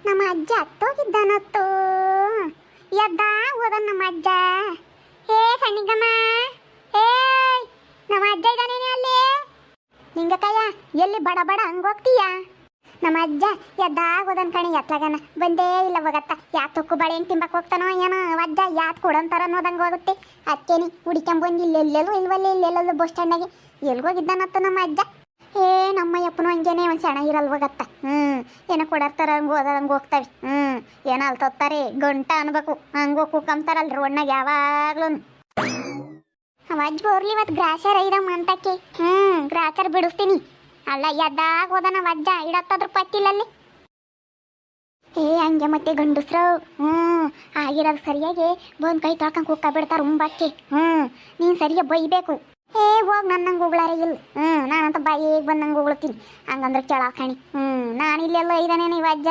ನಮ್ಮ ಅಜ್ಜ ಹತ್ತೋಗಿದ್ದಾನತ್ತು ಎದ್ದ ಹೋದ ನಮ್ಮ ಅಜ್ಜ. ಹೇ ಸಣ್ಣಿಗಮ್ಮ, ಹೇ ನಮ್ಮ ಅಜ್ಜ ಇದ್ದಾನೇನೆ ಅಲ್ಲಿ. ನಿಂಗಕ್ಕಯ್ಯ ಎಲ್ಲಿ ಬಡ ಬಡ ಹಂಗೋಗ್ತೀಯ? ನಮ್ಮ ಅಜ್ಜ ಎದ್ದಾಗ ಹೋದನ್ ಕಣಿ, ಎತ್ಲಾಗನ ಬಂದೇ ಇಲ್ಲ ಹೋಗತ್ತ. ಯಾತಕ್ಕೂ ಬಾಳೆಹಣ್ಣು ತಿಂಬಕ್ಕೆ ಹೋಗ್ತಾನೋ ಏನೋ ಅಜ್ಜ, ಯಾತ್ ಕೊಡಂತಾರ ಅನ್ನೋದಂಗೆ ಹೋಗುತ್ತೆ. ಅದಕ್ಕೇನಿ ಹುಡಿಕೊಂಬಂದು ಇಲ್ಲೆಲ್ಲೆಲ್ಲೂ ಇಲ್ವಲ್ಲ, ಇಲ್ಲೆಲ್ಲೂ ಬಸ್ ಸ್ಟ್ಯಾಂಡಾಗೆ ಎಲ್ಗೋಗಿದ್ದಾನತ್ತ ನಮ್ಮ ಅಜ್ಜ. ಏ ನಮ್ಮ ಯಪ್ಪನು ಹಂಗೇನೆ ಒಂದು ಸೆಣ ಇರಲ್ವಾಗತ್ತ. ಏನೋ ಕೊಡರ್ತಾರ ಹಂಗೆ ಹೋದಂಗೆ ಹೋಗ್ತಾವೆ. ಏನೋ ಅಲ್ತೋಗ್ತಾರೆ ಗಂಟ ಅನ್ಬೇಕು, ಹಂಗೆ ಕೂಕಂತಾರಲ್ರಿ ಒಣ್ಣಾಗ ಯಾವಾಗ್ಲೂ. ಅಜ್ಜ ಬೋರ್ಲಿ ಇವತ್ತು ಗ್ರಾಸರ್ ಐದಮ್ಮ ಅಂತಕ್ಕೆ. ಗ್ರಾಸರ್ ಬಿಡಿಸ್ತೀನಿ. ಅಲ್ಲ ಎದ್ದಾಗ ಹೋದ ನಮ್ಮ ಅಜ್ಜ ಇಡತ್ತಾದ್ರು ಪತ್ತಿಲ್ಲಲ್ಲಿ. ಏ ಹಂಗೆ ಮತ್ತೆ ಗಂಡಸ್ರು ಆಗಿರೋದು ಸರಿಯಾಗಿ ಬಂದು ಕೈ ತೊಳ್ಕೊಂಡು ಕೂಕ ಬಿಡ್ತಾರೆ ಉಂಬಕ್ಕೆ. ನೀನು ಸರಿಯಾಗಿ ಬೈಬೇಕು. ಏ ಹೋಗಿ ನನ್ನಂಗೆ ಹೋಗ್ಲಾರ ಇಲ್ಲ. ನಾನಂತ ಬಾಯಿಗೆ ಬಂದಂಗೆ ಹೋಗ್ಲತ್ತೀನಿ. ಹಂಗಂದ್ರೆ ಕೇಳಾಕಣಿ. ನಾನು ಇಲ್ಲೆಲ್ಲ ಇದ್ದಾನೇನು ಇವ ಅಜ್ಜ.